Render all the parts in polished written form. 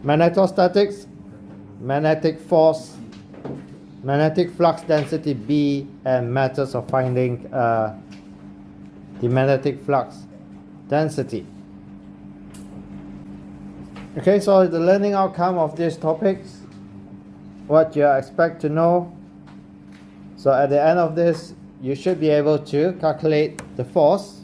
Magnetostatics, magnetic force, magnetic flux density B, and methods of finding the magnetic flux density. Okay, so the learning outcome of these topics, what you expect to know. So at the end of this, you should be able to calculate the force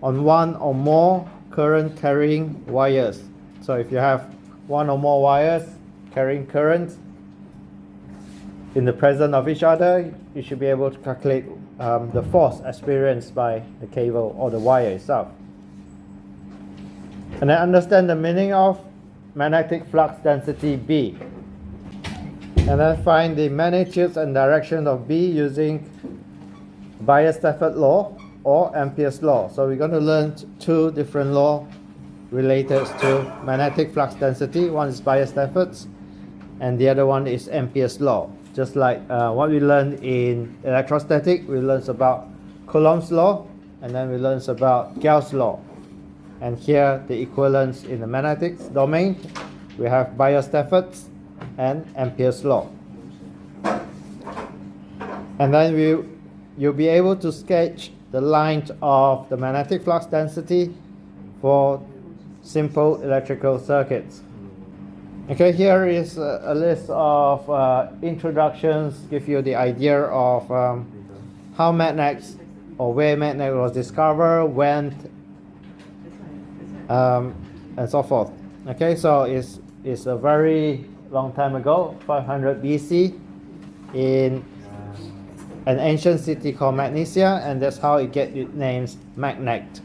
on one or more current carrying wires. So if you have one or more wires carrying current in the presence of each other, you should be able to calculate the force experienced by the cable or the wire itself. And then understand the meaning of magnetic flux density B. And then find the magnitudes and direction of B using Biot-Stafford law or Ampere's law. So we're going to learn two different laws related to magnetic flux density. One is Biot-Stafford's and the other one is Ampere's law. Just like what we learned in electrostatics, we learned about Coulomb's law, and then we learned about Gauss' law. And here the equivalents in the magnetics domain, we have Biot-Stafford's and Ampere's law. And then you'll be able to sketch the lines of the magnetic flux density for simple electrical circuits. Okay, here is a list of introductions, give you the idea of how magnets or where magnet was discovered, when, and so forth. Okay, so it's a very long time ago, 500 BC, in an ancient city called Magnesia, and that's how it gets its name, magnet.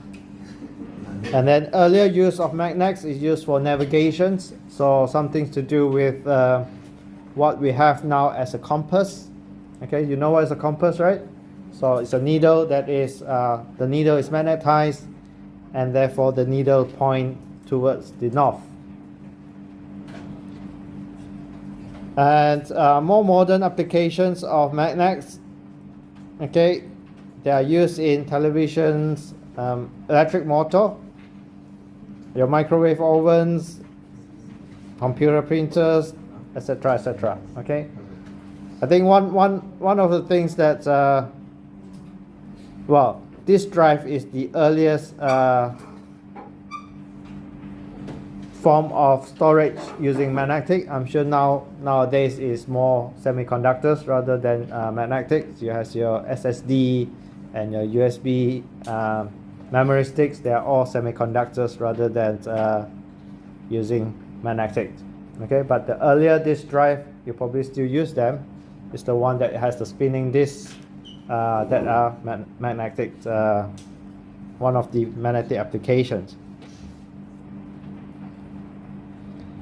And then earlier use of magnets is used for navigations, so something to do with what we have now as a compass. Okay, you know what is a compass, right? So it's a needle that is, the needle is magnetized, and therefore the needle point towards the north. And more modern applications of magnets, okay, they are used in televisions, electric motor, your microwave ovens, computer printers, etc., etc. Okay, I think one of the things that well, this drive is the earliest form of storage using magnetic. I'm sure nowadays is more semiconductors rather than magnetics. You have your SSD and your USB memory sticks. They are all semiconductors rather than using magnetic. Okay, but the earlier disk drive, you probably still use them. It's the one that has the spinning discs that are magnetic. One of the magnetic applications.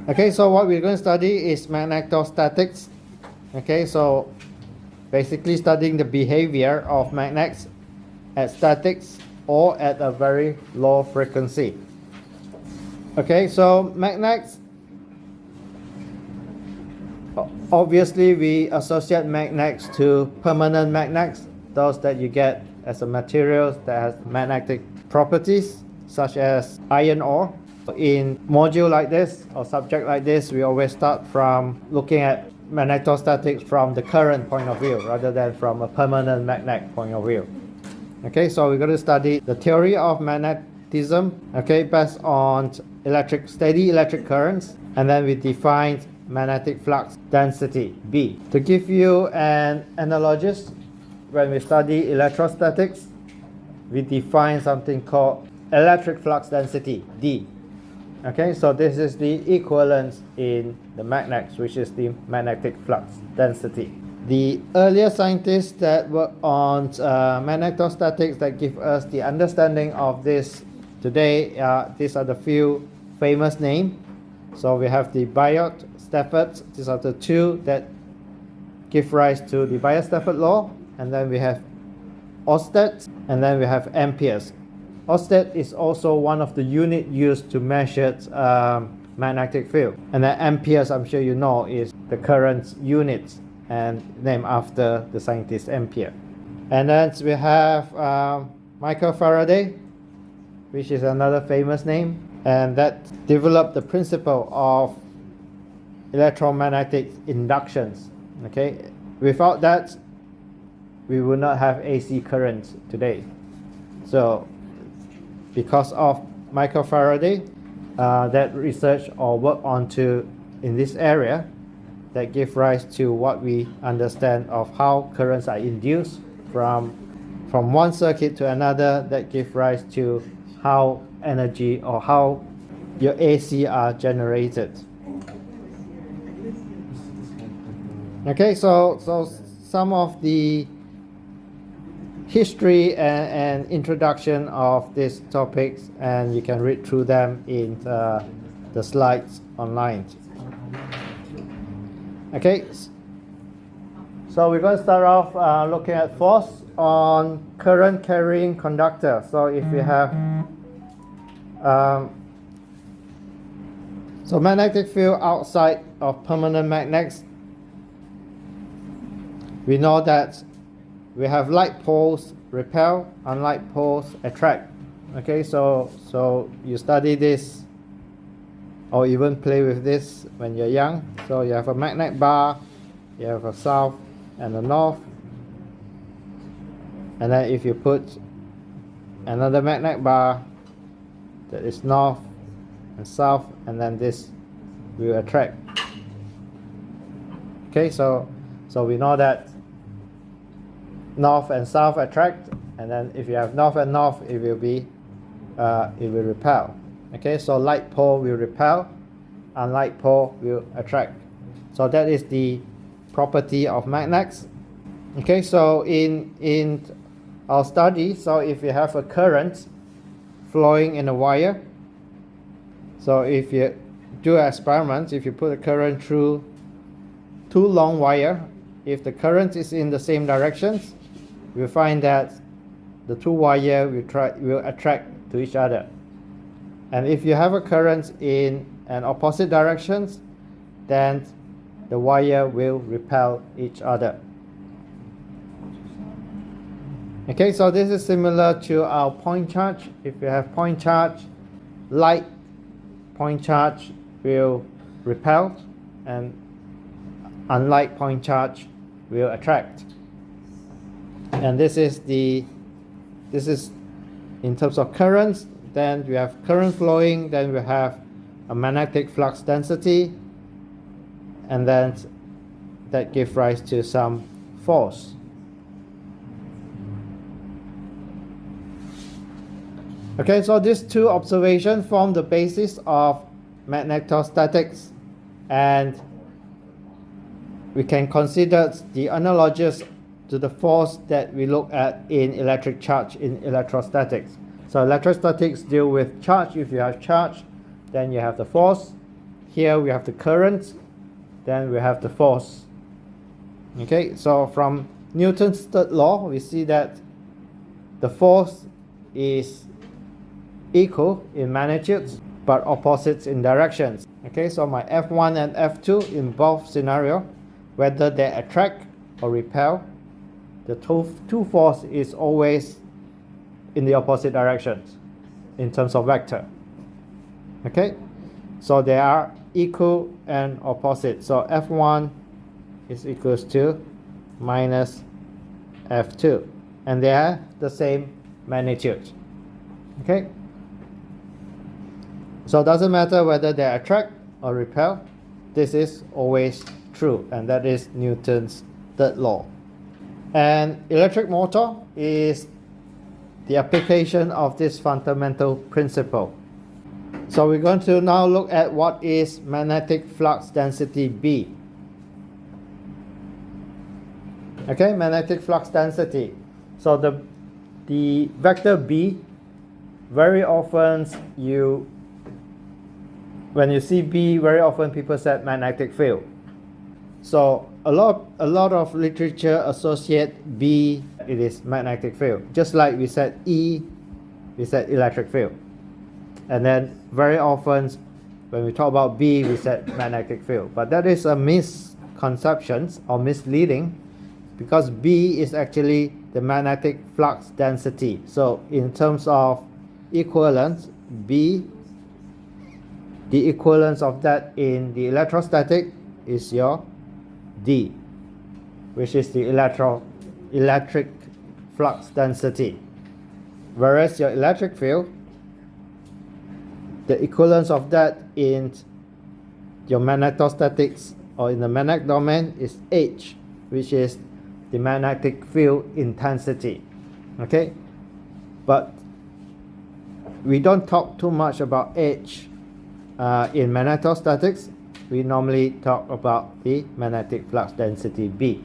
Okay, so what we're going to study is magnetostatics. Okay, so basically studying the behavior of magnets at statics or at a very low frequency. Okay, so magnets, obviously we associate magnets to permanent magnets, those that you get as a material that has magnetic properties, such as iron ore. In module like this or subject like this, we always start from looking at magnetostatics from the current point of view rather than from a permanent magnet point of view. Okay, so we're going to study the theory of magnetism, okay, based on steady electric currents, and then we define magnetic flux density B. To give you an analogous, when we study electrostatics, we define something called electric flux density D. Okay, so this is the equivalence in the magnets, which is the magnetic flux density. The earlier scientists that work on magnetostatics that give us the understanding of this today, these are the few famous names. So we have the Biot-Stafford. These are the two that give rise to the Biot-Stafford law. And then we have Oersted, and then we have Ampere's. Oersted is also one of the units used to measure magnetic field. And then Ampere's, I'm sure you know, is the current unit and named after the scientist Ampere. And then we have Michael Faraday, which is another famous name, and that developed the principle of electromagnetic inductions. Okay, without that, we will not have AC current today. So, because of Michael Faraday, that research or work onto in this area, that give rise to what we understand of how currents are induced from one circuit to another, that give rise to how energy or how your AC are generated. Okay, so some of the history and introduction of these topics, and you can read through them in the slides online. Okay, so we're going to start off looking at force on current carrying conductor. So if you have so magnetic field outside of permanent magnets, we know that we have like poles repel, unlike poles attract. Okay, so you study this or even play with this when you're young. So you have a magnet bar, you have a south and a north, and then if you put another magnet bar that is north and south, and then this will attract. Okay, so we know that north and south attract, and then if you have north and north, it will repel. Okay, so like pole will repel, unlike pole will attract. So that is the property of magnets. Okay, so in our study, so if you have a current flowing in a wire, so if you do experiments, if you put a current through two long wire, if the current is in the same directions, we'll find that the two wire will attract to each other. And if you have a current in an opposite directions, then the wire will repel each other. Okay, so this is similar to our point charge. If you have point charge, light point charge will repel, and unlike point charge will attract. And this is in terms of currents. Then we have current flowing, then we have a magnetic flux density, and then that gives rise to some force. Okay, so these two observations form the basis of magnetostatics, and we can consider the analogies to the force that we look at in electric charge in electrostatics. So electrostatics deal with charge. If you have charge, then you have the force. Here we have the current, then we have the force. Okay, so from Newton's third law, we see that the force is equal in magnitudes but opposites in directions. Okay, so my F1 and F2 in both scenarios, whether they attract or repel, the two force is always in the opposite directions in terms of vector. Okay, so they are equal and opposite. So F1 is equals to minus F2, and they are the same magnitude. Okay, so it doesn't matter whether they attract or repel, this is always true, and that is Newton's third law. And electric motor is the application of this fundamental principle. So we're going to now look at what is magnetic flux density B. Okay, magnetic flux density. So the vector B, very often when you see B, very often people said magnetic field. So a lot of literature associate B, it is magnetic field. Just like we said E, we said electric field. And then very often when we talk about B, we said magnetic field. But that is a misconception or misleading, because B is actually the magnetic flux density. So in terms of equivalence, B The equivalence of that in the electrostatic is your D, which is the electric flux density. Whereas your electric field, the equivalence of that in your magnetostatics or in the magnetic domain is H, which is the magnetic field intensity. Okay, but we don't talk too much about H in magnetostatics. We normally talk about the magnetic flux density B,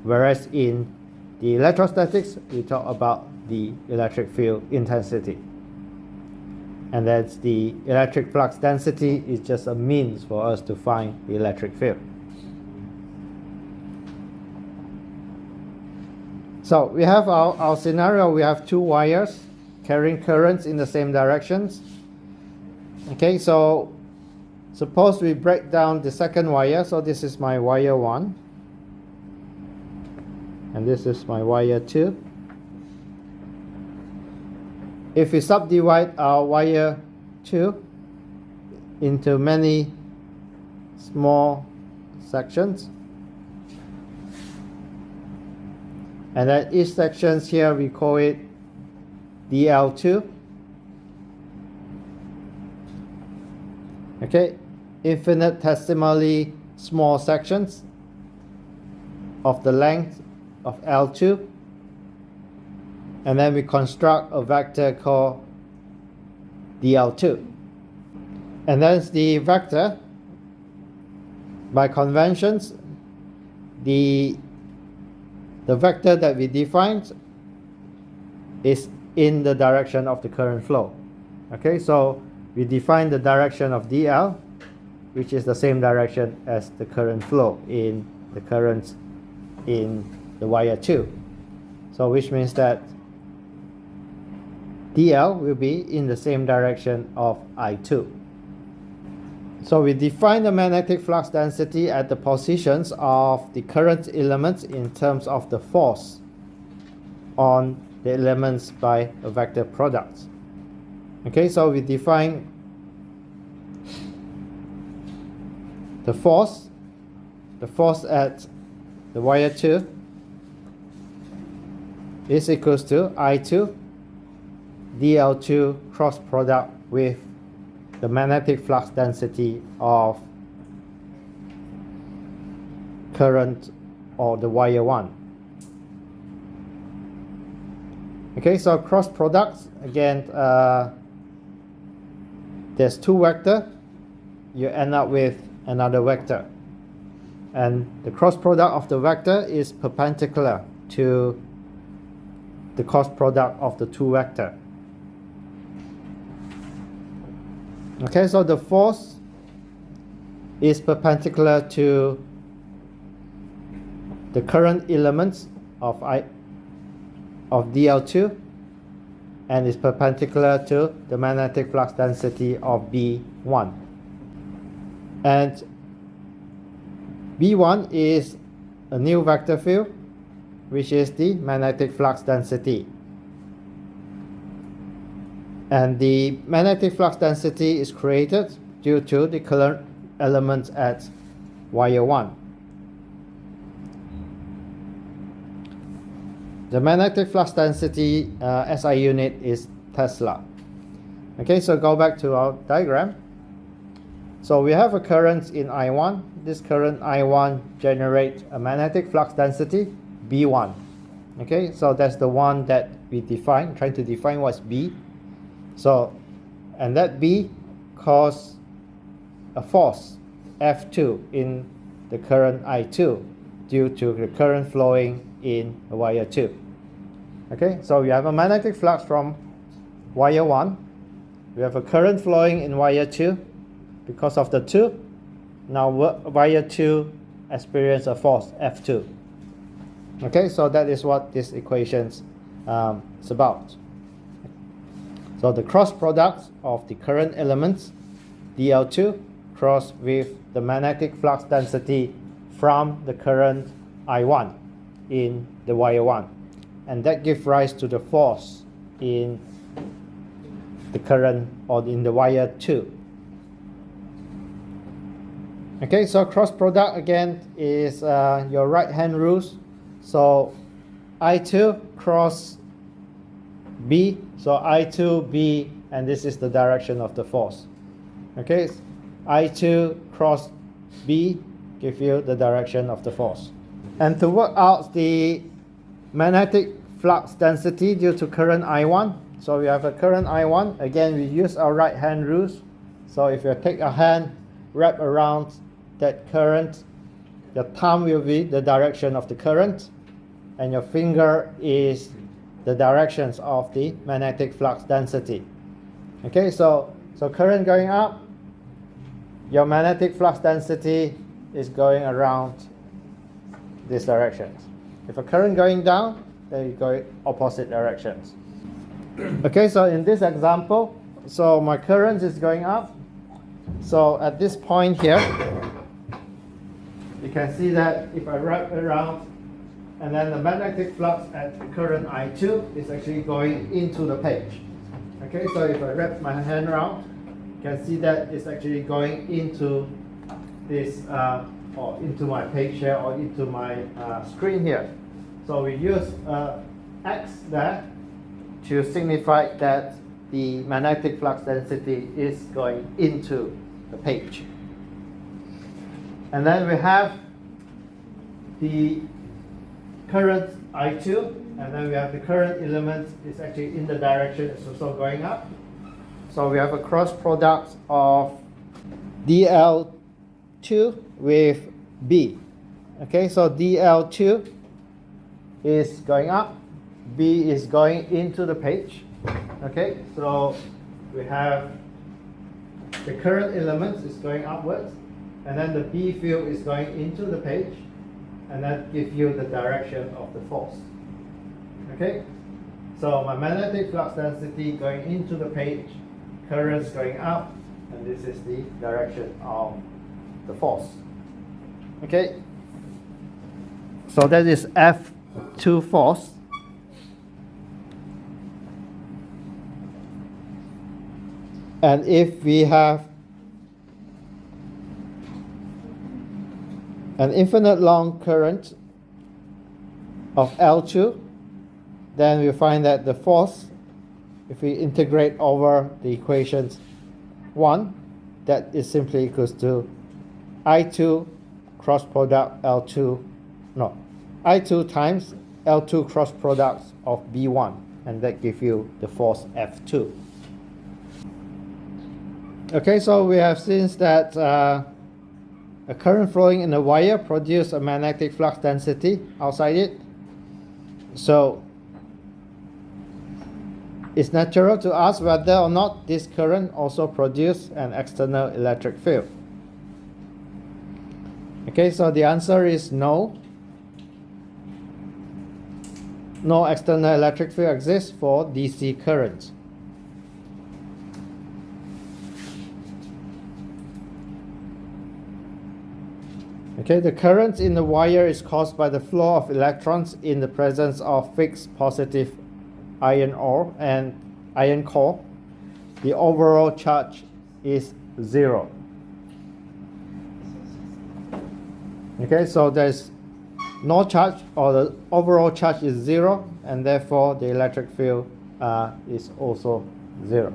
whereas in the electrostatics we talk about the electric field intensity. And that's the electric flux density is just a means for us to find the electric field. So we have our scenario. We have two wires carrying currents in the same directions. Okay, so suppose we break down the second wire. So this is my wire 1 and this is my wire 2. If we subdivide our wire 2 into many small sections, and then each section here we call it DL2. Okay, infinitesimally small sections of the length of L2, and then we construct a vector called DL2. And that's the vector. By conventions, the vector that we defined is in the direction of the current flow. Okay, so we define the direction of DL, which is the same direction as the current flow in the currents in the wire 2. So which means that DL will be in the same direction of I2. So we define the magnetic flux density at the positions of the current elements in terms of the force on the elements by a vector product. Okay, so we define the force at the wire 2 is equals to I2 DL2 cross product with the magnetic flux density of current or the wire 1. Okay, so cross products again, there's two vectors, you end up with another vector, and the cross product of the vector is perpendicular to the cross product of the two vectors. Okay, so the force is perpendicular to the current elements of DL2 and is perpendicular to the magnetic flux density of B1. And B1 is a new vector field, which is the magnetic flux density. And the magnetic flux density is created due to the current elements at wire 1. The magnetic flux density SI unit is Tesla. Okay, so go back to our diagram. So we have a current in I1. This current I1 generates a magnetic flux density B1. Okay, so that's the one that we define, trying to define what's B. So, and that B causes a force F2 in the current I2 due to the current flowing in wire 2. Okay, so we have a magnetic flux from wire 1. We have a current flowing in wire 2 because of the 2. Now wire 2 experiences a force F2. Okay, so that is what this equation is about. So the cross product of the current elements DL2 cross with the magnetic flux density from the current I1 in the wire 1, and that gives rise to the force in the current or in the wire 2. Okay, so cross product again is your right hand rules. So I2 cross B, so I2 B, and this is the direction of the force. Okay, I2 cross B give you the direction of the force. And to work out the magnetic flux density due to current I1, so we have a current I1, again we use our right hand rules. So if you take a hand, wrap around that current, your thumb will be the direction of the current, and your finger is the directions of the magnetic flux density. Okay, so current going up, your magnetic flux density is going around these directions. If a current going down, then you go opposite directions. Okay, so in this example, so my current is going up. So at this point here, you can see that if I wrap around, and then the magnetic flux at the current I2 is actually going into the page. Okay, so if I wrap my hand around, you can see that it's actually going into this, or into my page here, or into my screen here. So we use X there to signify that the magnetic flux density is going into the page. And then we have the current I2, and then we have the current element is actually in the direction it's also going up. So we have a cross product of DL2 with B. Okay, so DL2 is going up, B is going into the page. Okay, so we have the current element is going upwards, and then the B field is going into the page, and that gives you the direction of the force. Okay, so my magnetic flux density going into the page, currents going up, and this is the direction of the force. Okay, so that is F2 force. And if we have an infinite long current of L2, then we find that the force, if we integrate over the equations 1, that is simply equals to I2 cross product I2 times L2 cross products of B1, and that gives you the force F2. Okay, so we have seen that a current flowing in a wire produces a magnetic flux density outside it. So it's natural to ask whether or not this current also produces an external electric field. Okay, so the answer is no. No external electric field exists for DC currents. Okay, the current in the wire is caused by the flow of electrons in the presence of fixed positive iron ore and iron core. The overall charge is 0. Okay, so there's no charge, or the overall charge is 0, and therefore the electric field is also 0.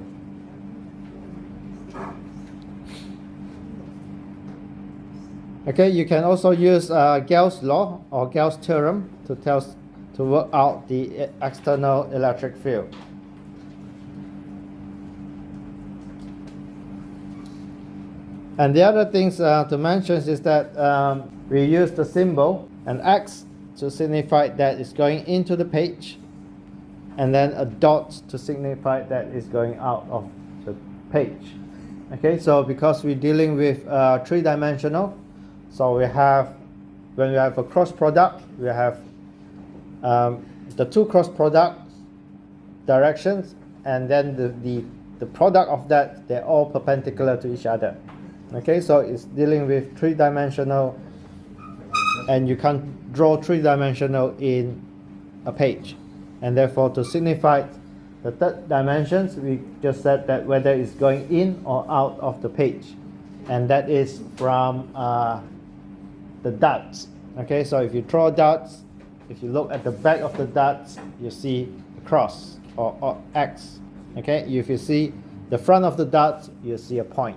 Okay, you can also use Gauss law or Gauss theorem to work out the external electric field. And the other things to mention is that we use the symbol an X to signify that it's going into the page, and then a dot to signify that it's going out of the page. Okay, so because we're dealing with three-dimensional, so we have, when we have a cross product, we have the two cross product directions, and then the product of that, they're all perpendicular to each other. Okay, so it's dealing with three-dimensional, and you can't draw three-dimensional in a page. And therefore, to signify the third dimensions, we just said that whether it's going in or out of the page. and that is from the darts. Okay, so if you throw darts, if you look at the back of the darts, you see a cross or X. Okay, if you see the front of the darts, you see a point.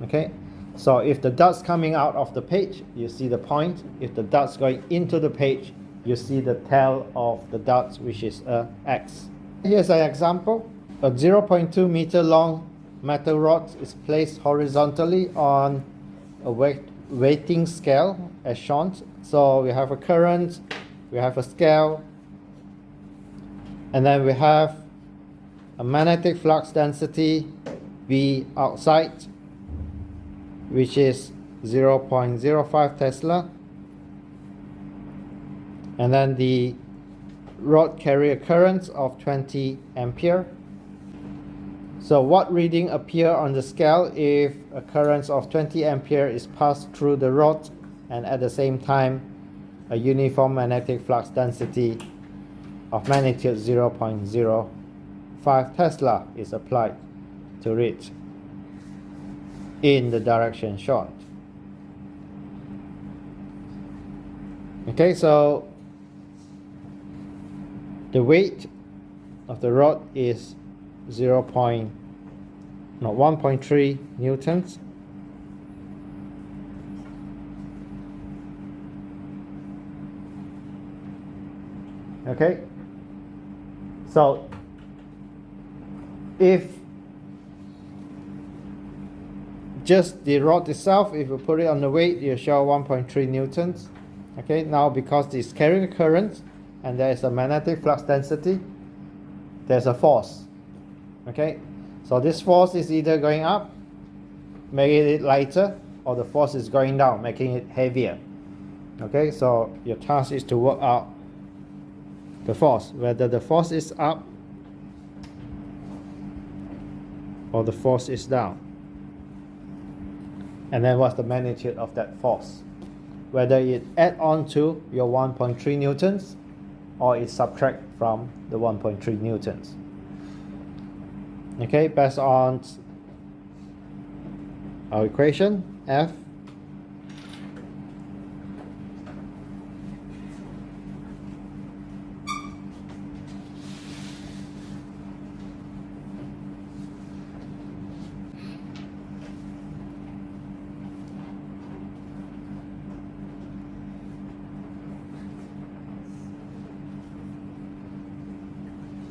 Okay, so if the dart's coming out of the page, you see the point. If the dart's going into the page, you see the tail of the darts, which is a X. Here's an example. A 0.2 meter long metal rod is placed horizontally on a weighting scale as shown. So we have a current, we have a scale, and then we have a magnetic flux density V outside, which is 0.05 Tesla, and then the rod carry a current of 20 ampere. So what reading appear on the scale if a current of 20 ampere is passed through the rod and at the same time a uniform magnetic flux density of magnitude 0.05 Tesla is applied to it in the direction shown. Okay, so the weight of the rod is 1.3 newtons. Okay, so if just the rod itself, if you put it on the weight, you show 1.3 newtons. Okay, now because it's carrying a current and there is a magnetic flux density, there's a force. Okay, so this force is either going up, making it lighter, or the force is going down, making it heavier. Okay, so your task is to work out the force, whether the force is up or the force is down. And then what's the magnitude of that force? Whether it add on to your 1.3 newtons or it subtract from the 1.3 newtons. Okay, based on our equation, F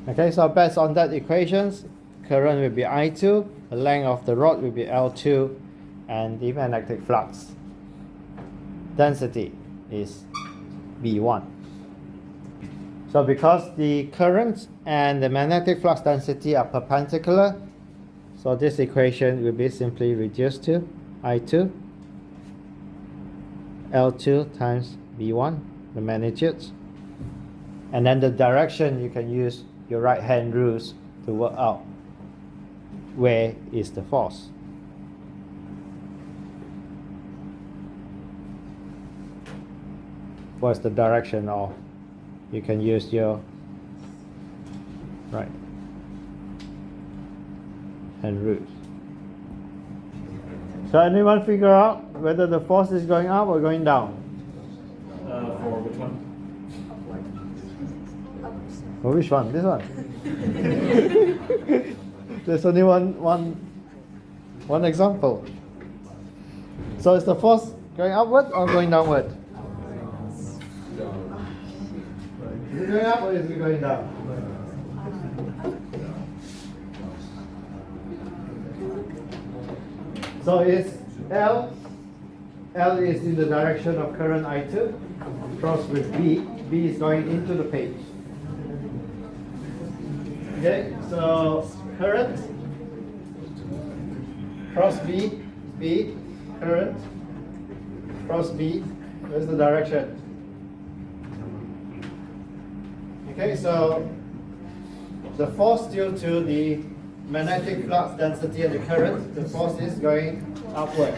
Okay, so based on that equations, current will be I2, the length of the rod will be L2, and the magnetic flux density is V1. So because the current and the magnetic flux density are perpendicular, so this equation will be simply reduced to I2 L2 times V1, the magnitude, and then the direction you can use your right hand rules to work out where is the force. What's the direction of? You can use your right hand rules. So anyone figure out whether the force is going up or going down? For which one? For which one? This one? There's only one example. So is the force going upward or going downward? Is it going up or is it going down? So is L is in the direction of current I2, cross with B is going into the page. Okay, so current, cross B, current, cross B, where's the direction? Okay, so the force due to the magnetic flux density of the current, the force is going upward.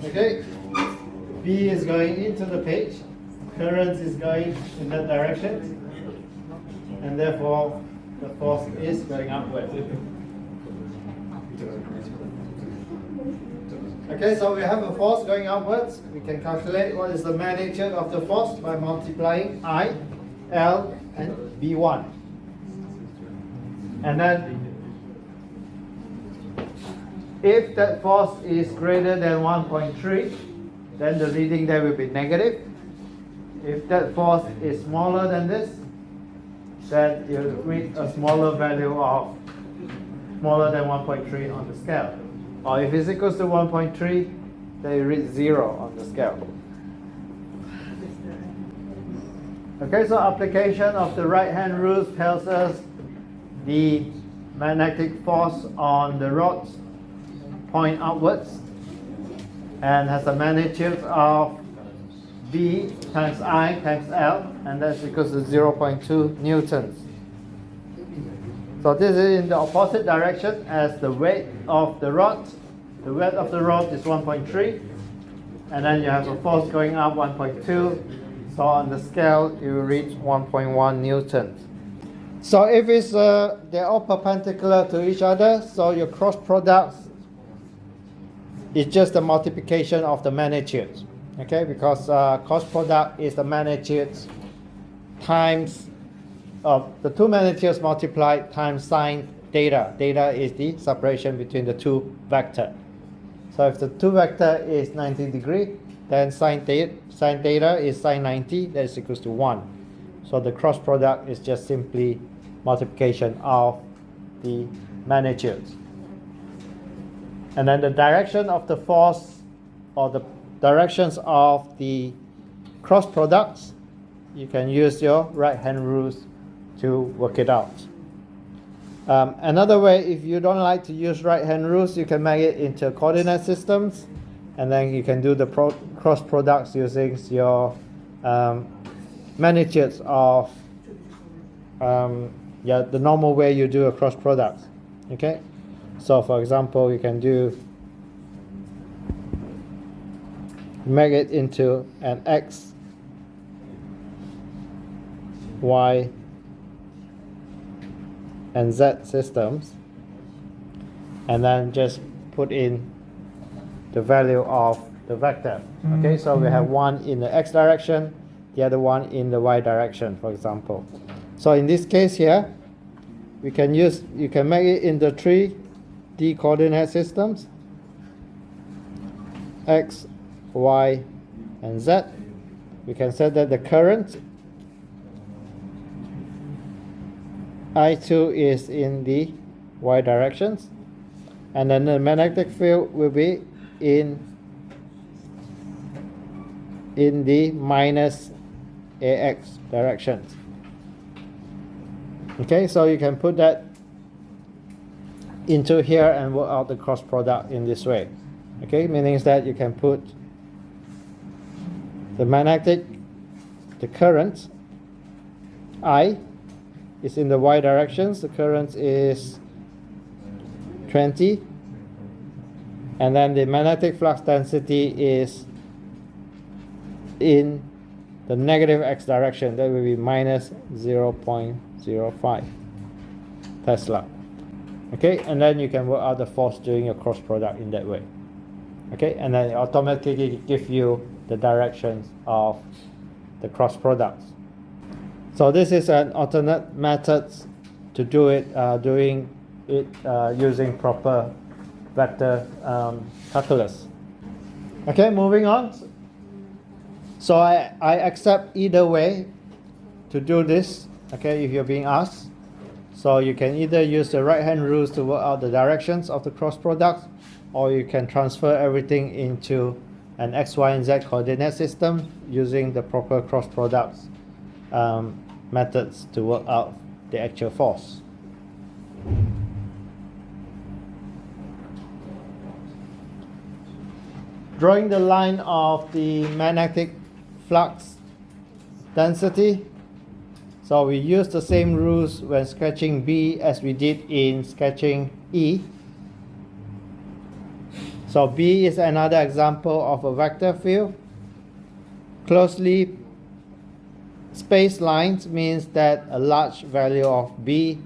Okay, B is going into the page, current is going in that direction, and therefore the force is going upward. Okay, so we have a force going upwards. We can calculate what is the magnitude of the force by multiplying I, L, and B1. And then if that force is greater than 1.3, then the reading there will be negative. If that force is smaller than this, then you read a smaller value of smaller than 1.3 on the scale. Or if it's equals to 1.3, then you read 0 on the scale. Okay, so application of the right hand rule tells us the magnetic force on the rods point upwards and has a magnitude of B times I times L, and that's equals to 0.2 newtons. So this is in the opposite direction as the weight of the rod. The weight of the rod is 1.3, and then you have a force going up 1.2. So on the scale, you reach 1.1 newtons. So if it's they're all perpendicular to each other, so your cross products is just the multiplication of the magnitudes. Okay, because cross product is the magnitudes times the two magnitudes multiplied times sine theta. Theta is the separation between the two vector. So if the two vector is 90 degree, then sine theta is sine 90, that is equals to 1. So the cross product is just simply multiplication of the magnitudes. And then the direction of the force, or the directions of the cross products, you can use your right hand rules to work it out. Another way, if you don't like to use right hand rules, you can make it into coordinate systems, and then you can do the cross products using your magnitudes of the normal way you do a cross product. Okay, so for example, you can make it into an X, Y, and Z systems, and then just put in the value of the vector. Okay, so we have one in the X direction, the other one in the Y direction, for example. So in this case here, you can make it into 3D coordinate systems, X, Y, and Z. We can set that the current I2 is in the Y directions, and then the magnetic field will be in the minus AX directions. Okay, so you can put that into here and work out the cross product in this way. Okay, meaning that you can put the current I is in the Y directions, the current is 20, and then the magnetic flux density is in the negative X direction, that will be minus 0.05 Tesla. Okay, and then you can work out the force doing your cross product in that way. Okay, and then it automatically give you the directions of the cross products. So this is an alternate method to do it, using proper vector calculus. Okay, moving on. So I accept either way to do this. Okay, if you're being asked. So you can either use the right hand rules to work out the directions of the cross products, or you can transfer everything into an X, Y, and Z coordinate system using the proper cross products methods to work out the actual force. Drawing the line of the magnetic flux density. So we use the same rules when sketching B as we did in sketching E. So B is another example of a vector field. Closely spaced lines means that a large value of B,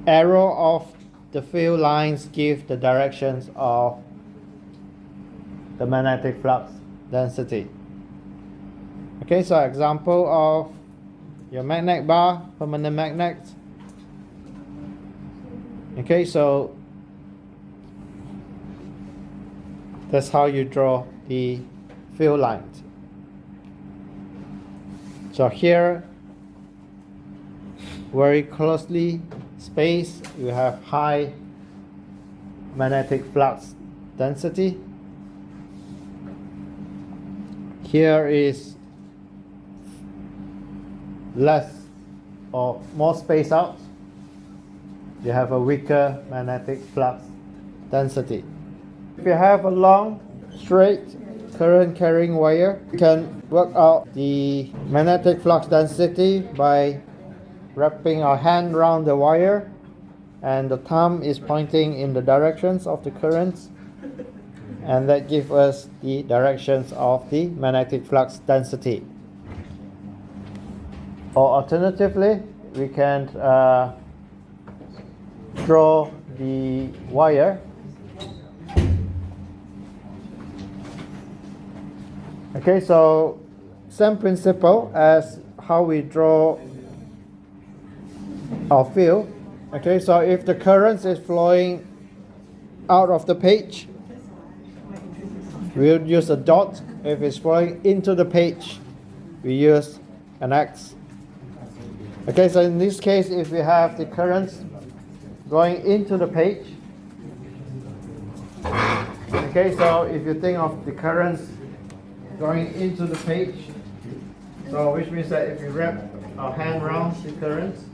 arrow of the field lines give the directions of the magnetic flux density. Okay, so example of your magnet bar, permanent magnet. Okay, so that's how you draw the field lines. So here, very closely spaced, you have high magnetic flux density. Here is less or more spaced out. You have a weaker magnetic flux density. If you have a long, straight current carrying wire, you can work out the magnetic flux density by wrapping our hand around the wire, and the thumb is pointing in the directions of the currents, and that gives us the directions of the magnetic flux density. Or alternatively, we can draw the wire. Okay, so same principle as how we draw our field. Okay, so if the current is flowing out of the page, we'll use a dot. If it's flowing into the page, we use an X. Okay, so in this case, if we have the currents going into the page, okay, so if you think of the currents going into the page, so which means that if you wrap our hand around the currents,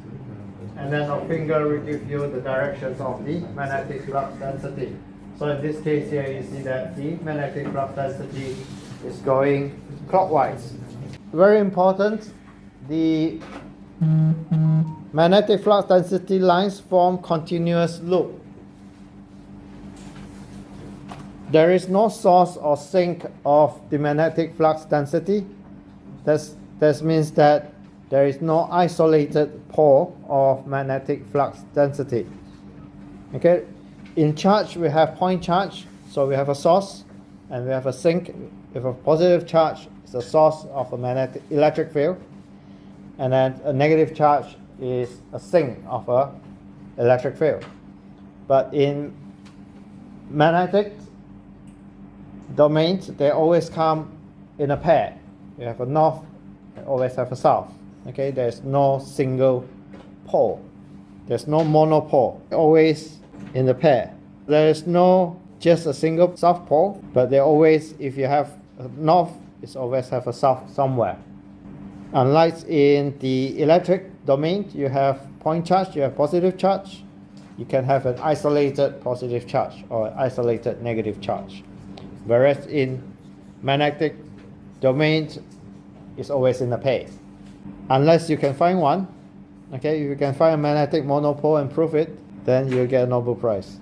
and then our finger will give you the directions of the magnetic flux density. So in this case here, you see that the magnetic flux density is going clockwise. Very important, the magnetic flux density lines form continuous loop. There is no source or sink of the magnetic flux density. That means that there is no isolated pole of magnetic flux density. Okay, in charge we have point charge, so we have a source and we have a sink. If a positive charge is the source of a magnetic electric field, and then a negative charge is a sink of a electric field. But in magnetic domains, they always come in a pair. You have a north, you always have a south. Okay, there's no single pole. There's no monopole. Always in the pair. There is no just a single south pole, but they always, if you have a north, it's always have a south somewhere. Unlike in the electric domain, you have point charge, you have positive charge. You can have an isolated positive charge or isolated negative charge. Whereas in magnetic domain, it's always in a pair. Unless you can find one, okay, if you can find a magnetic monopole and prove it, then you'll get a Nobel Prize.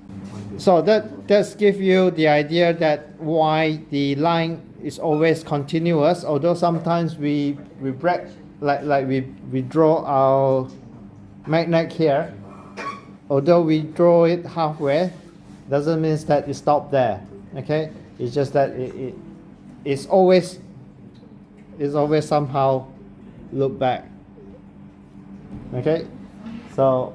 So that does give you the idea that why the line is always continuous, although sometimes we break, like we draw our magnet here. Although we draw it halfway, doesn't mean that it stopped there. Okay, it's just that it's always somehow look back. Okay, so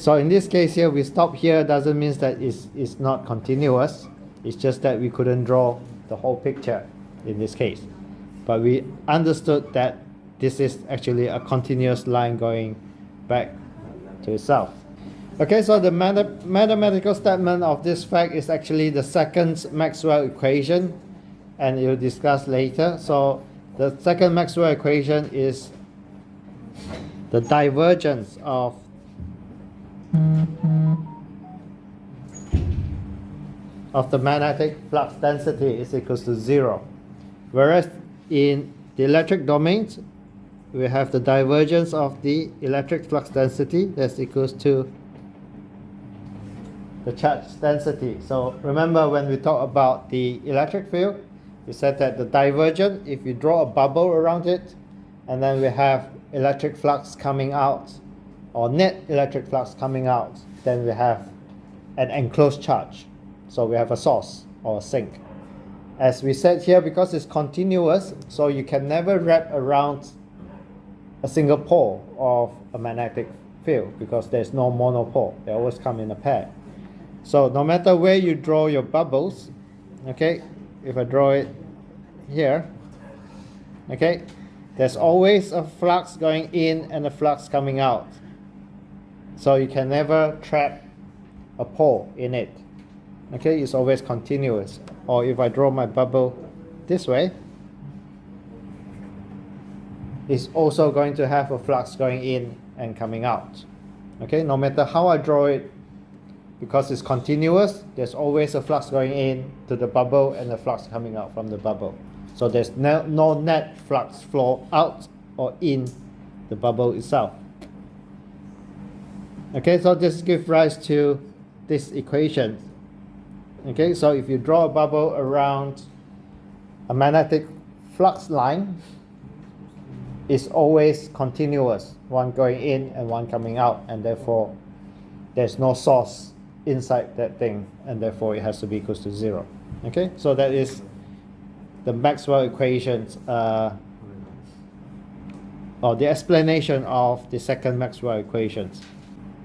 in this case here, we stop here doesn't mean that it's not continuous. It's just that we couldn't draw the whole picture in this case, but we understood that this is actually a continuous line going back to itself. Okay, so the mathematical statement of this fact is actually the second Maxwell equation, and you'll discuss later. So the second Maxwell equation is the divergence of the magnetic flux density is equals to 0. Whereas in the electric domains, we have the divergence of the electric flux density that's equals to the charge density. So remember when we talk about the electric field, we said that the divergence, if you draw a bubble around it, and then we have electric flux coming out or net electric flux coming out, then we have an enclosed charge. So we have a source or a sink. As we said here, because it's continuous, so you can never wrap around a single pole of a magnetic field because there's no monopole. They always come in a pair. So no matter where you draw your bubbles, okay, if I draw it here, okay, there's always a flux going in and a flux coming out. So you can never trap a pole in it. Okay, it's always continuous. Or if I draw my bubble this way, it's also going to have a flux going in and coming out. Okay, no matter how I draw it, because it's continuous, there's always a flux going in to the bubble and a flux coming out from the bubble. So there's no net flux flow out or in the bubble itself. Okay, so this gives rise to this equation. Okay, so if you draw a bubble around a magnetic flux line, it's always continuous, one going in and one coming out, and therefore there's no source inside that thing, and therefore it has to be equal to 0. Okay, so that is the Maxwell equations, or the explanation of the second Maxwell equations.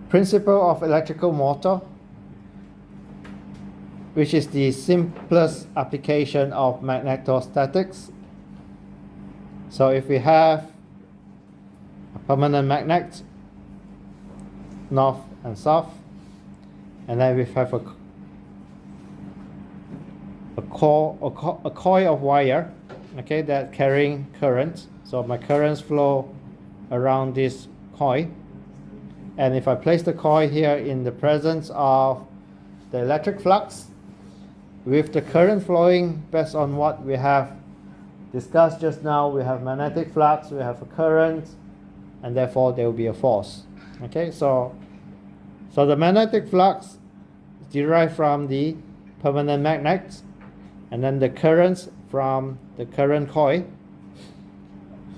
Principle of electrical motor, which is the simplest application of magnetostatics. So if we have a permanent magnet, north and south, and then we have a coil of wire, okay, that carrying current. So my currents flow around this coil, and if I place the coil here in the presence of the electric flux, with the current flowing based on what we have discussed just now, we have magnetic flux, we have a current, and therefore there will be a force. Okay, so the magnetic flux is derived from the permanent magnet, and then the currents from the current coil,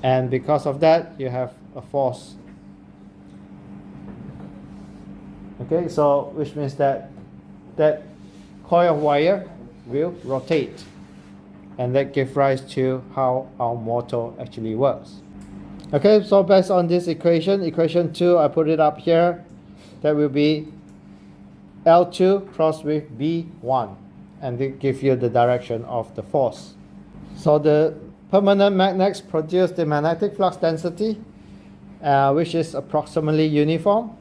and because of that you have a force. Okay, so which means that coil of wire will rotate, and that gives rise to how our motor actually works. Okay, so based on this equation 2, I put it up here. That will be L2 crossed with B1, and it gives you the direction of the force. So the permanent magnets produce the magnetic flux density, which is approximately uniform.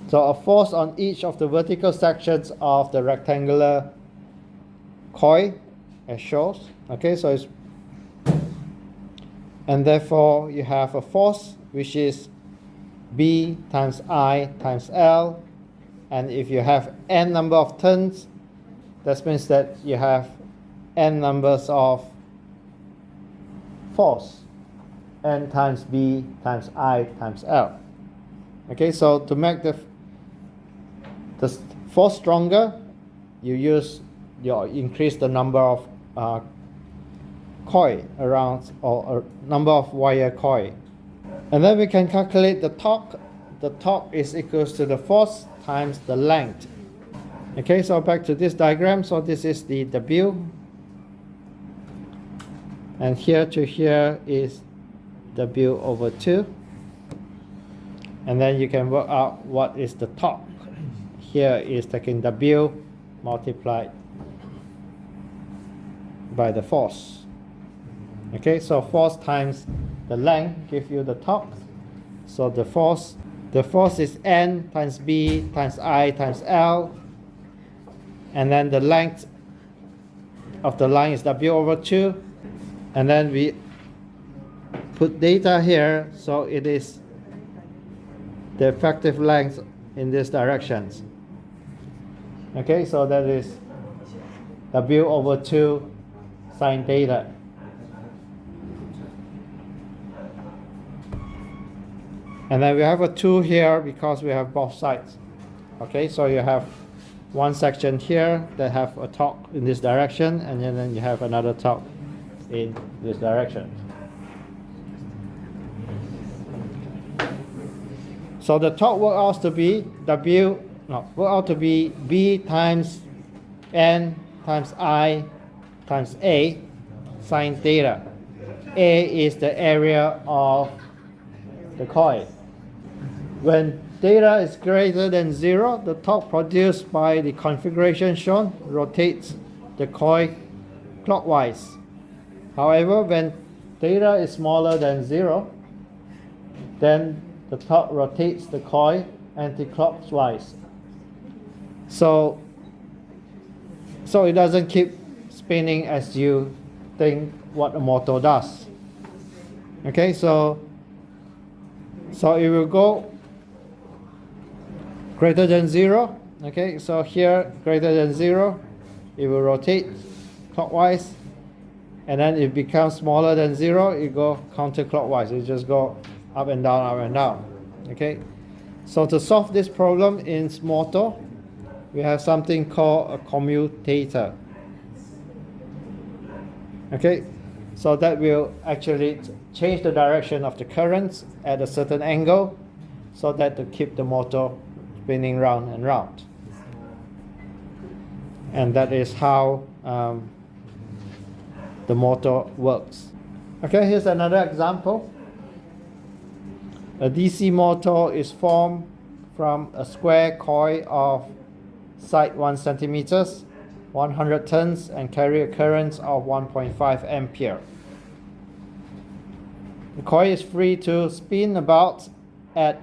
So a force on each of the vertical sections of the rectangular coil as shows. Okay, so it's, and therefore you have a force which is B times I times L, and if you have n number of turns, that means that you have n numbers of force, n times B times I times L. Okay, so to make the force stronger, you increase the number of coil around, or number of wire coil, and then we can calculate the torque. The torque is equals to the force times the length. Okay, so back to this diagram. So this is the W, and here to here is W over 2, and then you can work out what is the torque. Here is taking W multiplied by the force. Okay, so force times the length give you the torque. So the force is N times B times I times L, and then the length of the line is W over 2, and then we put data here, so it is the effective length in this directions. Okay, so that is W over 2 sine theta. And then we have a 2 here because we have both sides. Okay, so you have one section here that have a torque in this direction, and then you have another torque in this direction. So the torque works out to be B times N times I times A sine theta. A is the area of the coil. When theta is greater than 0, the torque produced by the configuration shown rotates the coil clockwise. However, when theta is smaller than 0, then the torque rotates the coil anti-clockwise. So it doesn't keep spinning as you think what a motor does. Okay, so it will go greater than 0. Okay, so here greater than 0, it will rotate clockwise, and then it becomes smaller than 0, it go counterclockwise. It just go up and down, up and down. Okay, so to solve this problem in motor, we have something called a commutator. Okay, so that will actually change the direction of the currents at a certain angle, so that to keep the motor spinning round and round. And that is how the motor works. Okay, here's another example. A DC motor is formed from a square coil of side 1 centimeters, 100 turns, and carry a current of 1.5 ampere. The coil is free to spin about at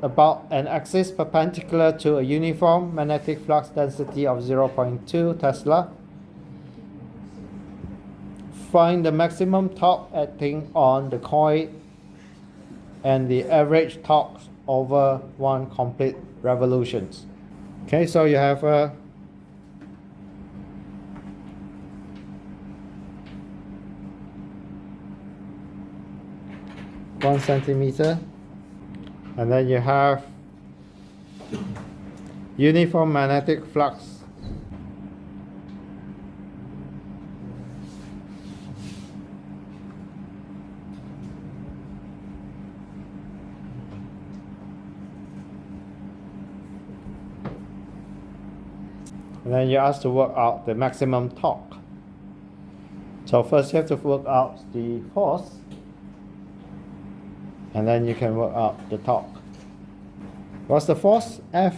about an axis perpendicular to a uniform magnetic flux density of 0.2 Tesla. Find the maximum torque acting on the coil and the average torque over one complete revolutions. Okay, so you have a one centimeter, and then you have uniform magnetic flux. And then you're asked to work out the maximum torque. So first you have to work out the force, and then you can work out the torque. What's the force? F.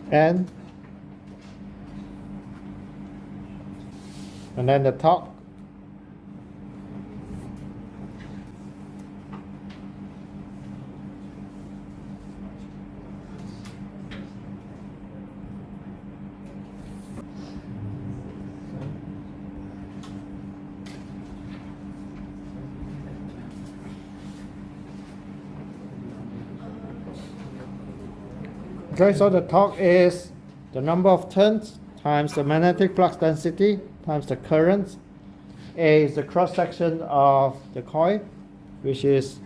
And then the torque. Okay, so the torque is the number of turns times the magnetic flux density times the current. A is the cross section of the coil, which is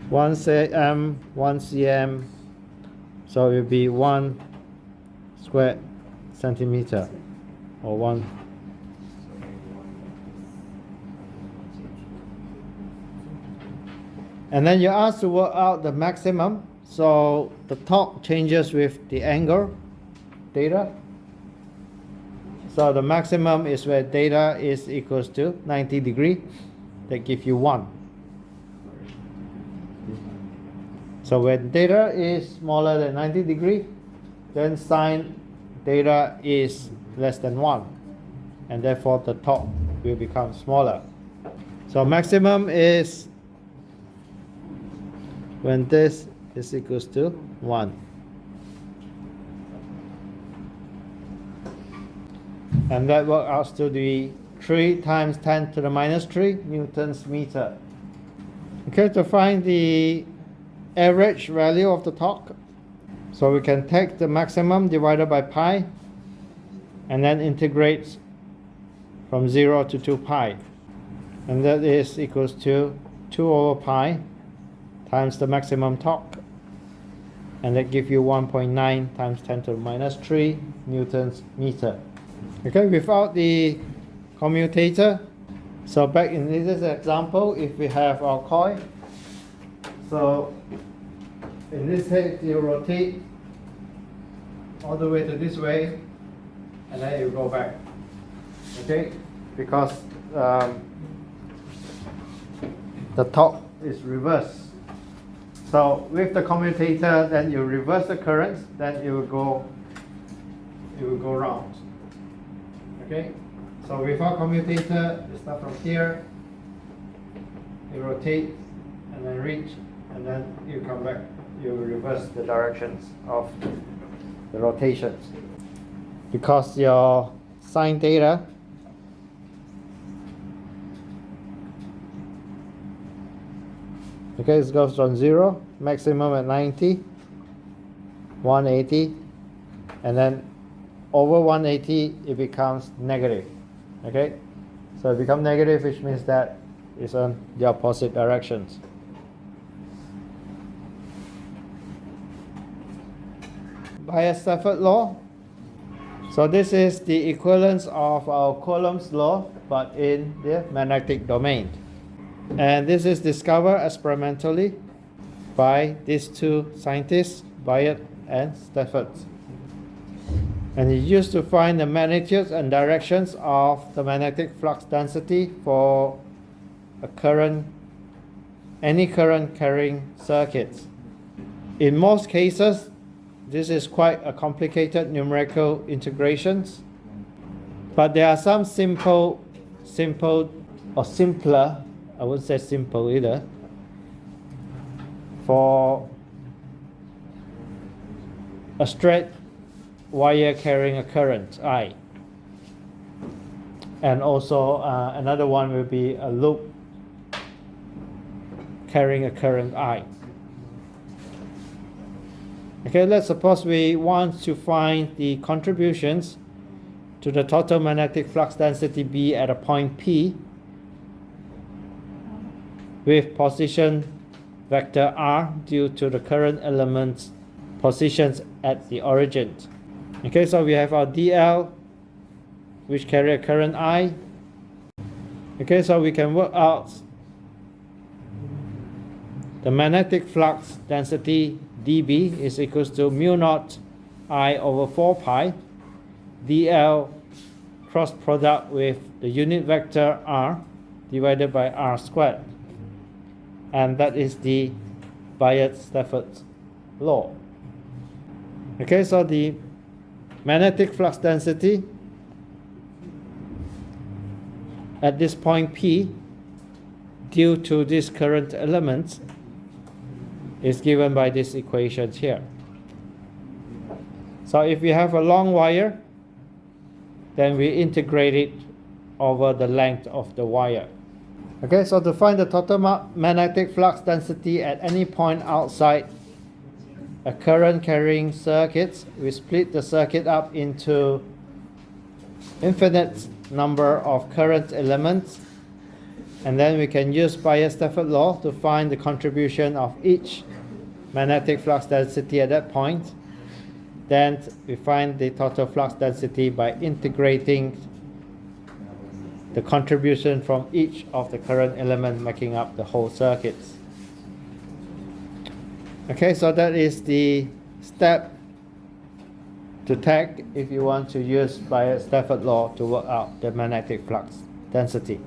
1 cm, 1 cm, so it will be 1 square centimeter, or 1. And then you're asked to work out the maximum. So the torque changes with the angle, theta. So the maximum is where theta is equals to 90 degrees. That gives you 1. So when theta is smaller than 90 degrees, then sine theta is less than 1. And therefore the torque will become smaller. So maximum is when this is equals to 1. And that works out to be 3 times 10 to the minus 3 newtons meter. Okay, to find the average value of the torque, so we can take the maximum divided by pi and then integrate from 0 to 2 pi. And that is equals to 2 over pi times the maximum torque, and that gives you 1.9 times 10 to the minus 3 newtons meter. Okay, without the commutator, so back in this example, if we have our coil, so in this case you rotate all the way to this way, and then you go back. Okay, because the torque is reversed. So with the commutator, then you reverse the current, then it will go round. Okay, so without commutator, you start from here, you rotate, and then reach, and then you come back. You reverse the directions of the rotations. Because your sine theta okay, it goes from 0, maximum at 90, 180, and then over 180 it becomes negative. Okay, so it becomes negative, which means that it's on the opposite directions. Biot-Stafford law. So this is the equivalence of our Coulomb's law, but in the magnetic domain. And this is discovered experimentally by these two scientists, Biot and Stafford. And he used to find the magnitudes and directions of the magnetic flux density for a current, any current carrying circuits. In most cases, this is quite a complicated numerical integrations, but there are some simple or simpler, I wouldn't say simple either, for a straight wire carrying a current I. And also another one will be a loop carrying a current I. Okay, let's suppose we want to find the contributions to the total magnetic flux density B at a point P with position vector R due to the current element's positions at the origin. Okay, so we have our DL, which carry a current I. Okay, so we can work out the magnetic flux density dB is equals to mu naught I over 4 pi dl cross product with the unit vector R divided by R squared. And that is the Biot-Stafford law. Okay, so the magnetic flux density at this point P due to this current element is given by these equations here. So if we have a long wire, then we integrate it over the length of the wire. Okay, so to find the total magnetic flux density at any point outside a current carrying circuit, we split the circuit up into infinite number of current elements, and then we can use Biot-Stafford law to find the contribution of each magnetic flux density at that point. Then we find the total flux density by integrating the contribution from each of the current element making up the whole circuits. Okay, so that is the step to take if you want to use Biot-Stafford law to work out the magnetic flux density.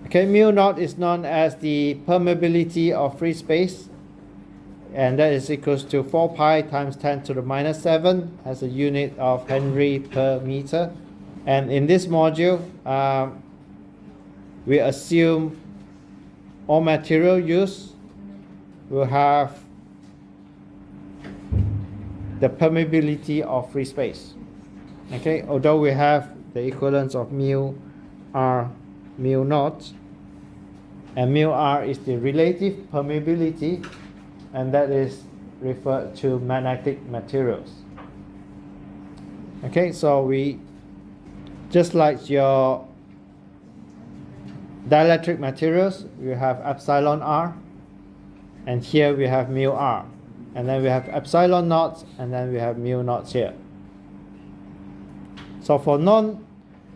Okay, mu naught is known as the permeability of free space, and that is equals to 4 pi times 10 to the minus 7 as a unit of Henry per meter. And in this module, we assume all material used will have the permeability of free space. Okay, although we have the equivalence of mu r mu naught, and mu r is the relative permeability, and that is referred to magnetic materials. Okay, so we, just like your dielectric materials, we have epsilon r, and here we have mu r, and then we have epsilon naught, and then we have mu naught here. So for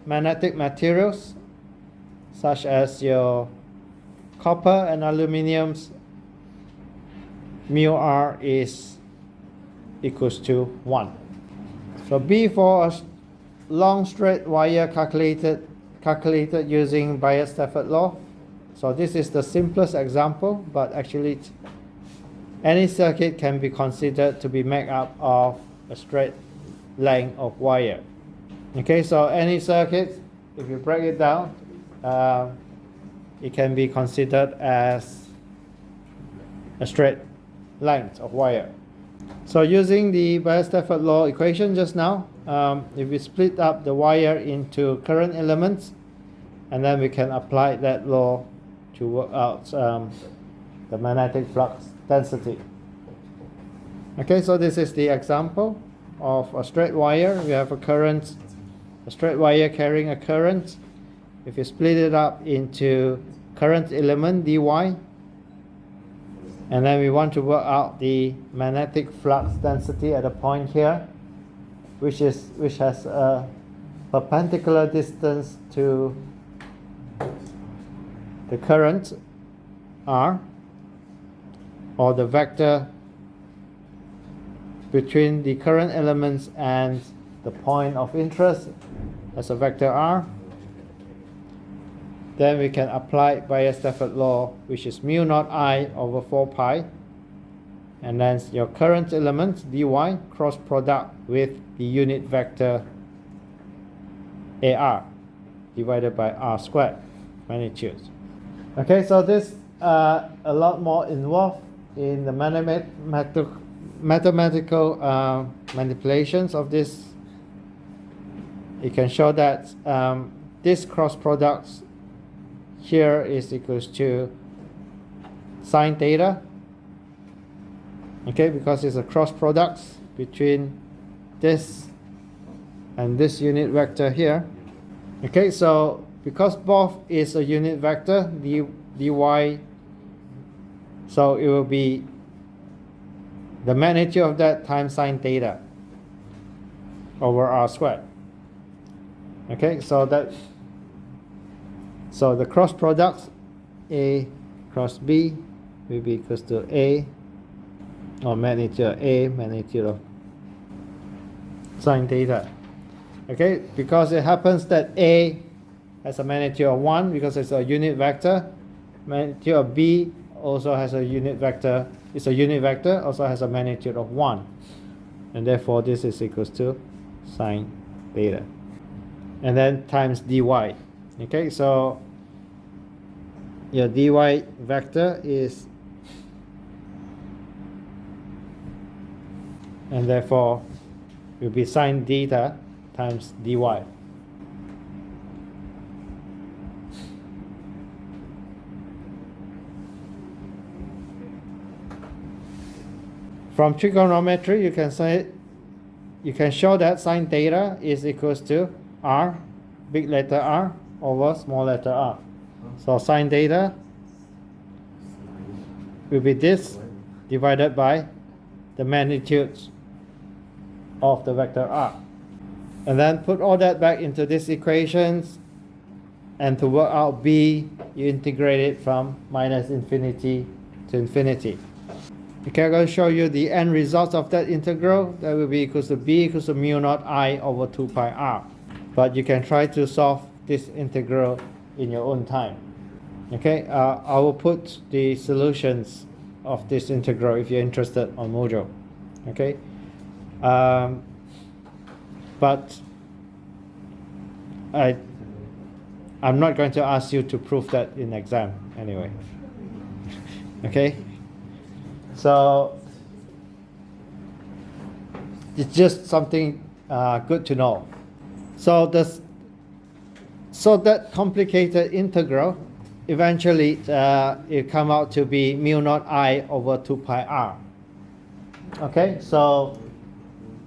magnetic materials, such as your copper and aluminiums, mu r is equals to 1. So B for a long straight wire calculated using Biot-Stafford law. So this is the simplest example, but actually any circuit can be considered to be made up of a straight length of wire. Okay, so any circuit, if you break it down, it can be considered as a straight length of wire. So using the Biot-Stafford law equation just now, if we split up the wire into current elements, and then we can apply that law to work out the magnetic flux density. Okay, so this is the example of a straight wire. We have a straight wire carrying a current. If you split it up into current element dy, and then we want to work out the magnetic flux density at a point here, which has a perpendicular distance to the current r, or the vector between the current elements and the point of interest as a vector r. Then we can apply Biot-Stafford law, which is mu naught I over 4 pi, and then your current element dy cross product with the unit vector ar divided by r squared magnitude. Okay, so this a lot more involved in the mathematical manipulations of this. You can show that this cross products here is equals to sine theta. Okay, because it's a cross product between this and this unit vector here. Okay, so because both is a unit vector, dy, so it will be the magnitude of that times sine theta over r squared. Okay, so the cross product A cross B will be equals to A, or magnitude A, magnitude of sine theta. Okay, because it happens that A has a magnitude of 1 because it's a unit vector. Magnitude of B also has a unit vector. It's a unit vector, also has a magnitude of 1. And therefore this is equals to sine theta. And then times dy. Okay, so your dy vector is, and therefore will be sine theta times dy. From trigonometry, you can show that sine theta is equals to r, big letter R, over small letter r. So sine theta will be this divided by the magnitude of the vector r. And then put all that back into these equations, and to work out b, you integrate it from minus infinity to infinity. Okay, I'm going to show you the end results of that integral. That will be equals to b equals to mu naught I over 2 pi r. But you can try to solve this integral in your own time. Okay, I will put the solutions of this integral if you're interested on Mojo. Okay, but I'm not going to ask you to prove that in exam anyway. Okay, so it's just something good to know. So that complicated integral, eventually it come out to be mu naught I over 2 pi r. Okay, so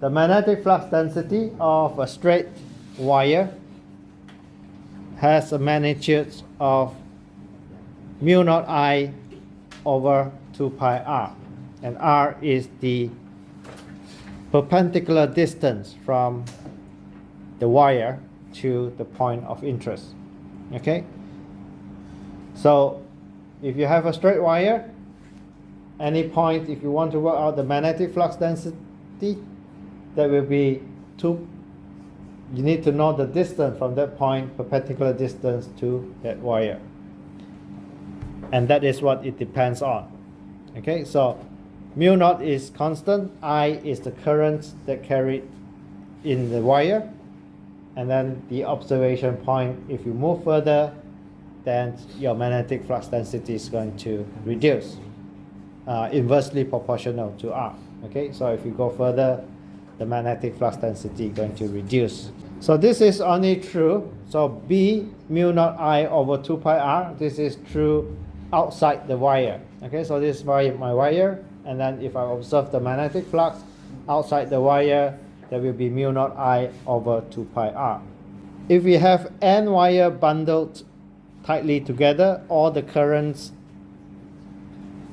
the magnetic flux density of a straight wire has a magnitude of mu naught I over 2 pi r, and r is the perpendicular distance from the wire to the point of interest. Okay? So if you have a straight wire, any point, if you want to work out the magnetic flux density, that will be you need to know the distance from that point, perpendicular distance to that wire. And that is what it depends on. Okay, so mu naught is constant, I is the current that carried in the wire, and then the observation point, if you move further, then your magnetic flux density is going to reduce, inversely proportional to R. Okay, so if you go further, the magnetic flux density is going to reduce. So this is only true. So B mu naught I over 2 pi R, this is true outside the wire. Okay, so this is my wire, and then if I observe the magnetic flux outside the wire, there will be mu naught I over 2 pi R. If we have n wire bundled tightly together, all the currents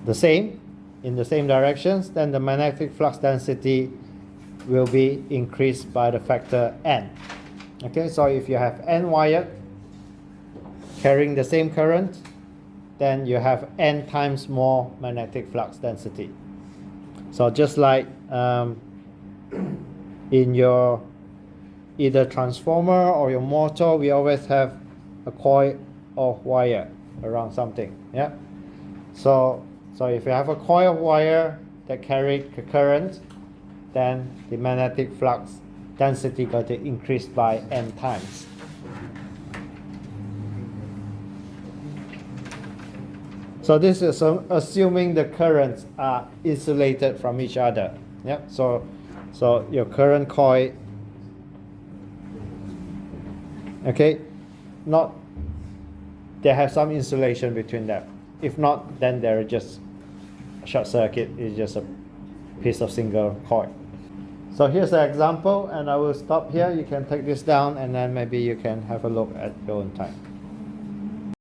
the same, in the same directions, then the magnetic flux density will be increased by the factor n. Okay, so if you have n wire carrying the same current, then you have n times more magnetic flux density. So just like in your either transformer or your motor, we always have a coil of wire around something. Yeah. So if you have a coil of wire that carries the current, then the magnetic flux density got to increase by n times. So this is assuming the currents are insulated from each other. Yeah. So your current coil, okay, they have some insulation between them. If not, then they're just short circuit. It's just a piece of single coil. So here's an example, and I will stop here. You can take this down, and then maybe you can have a look at your own time.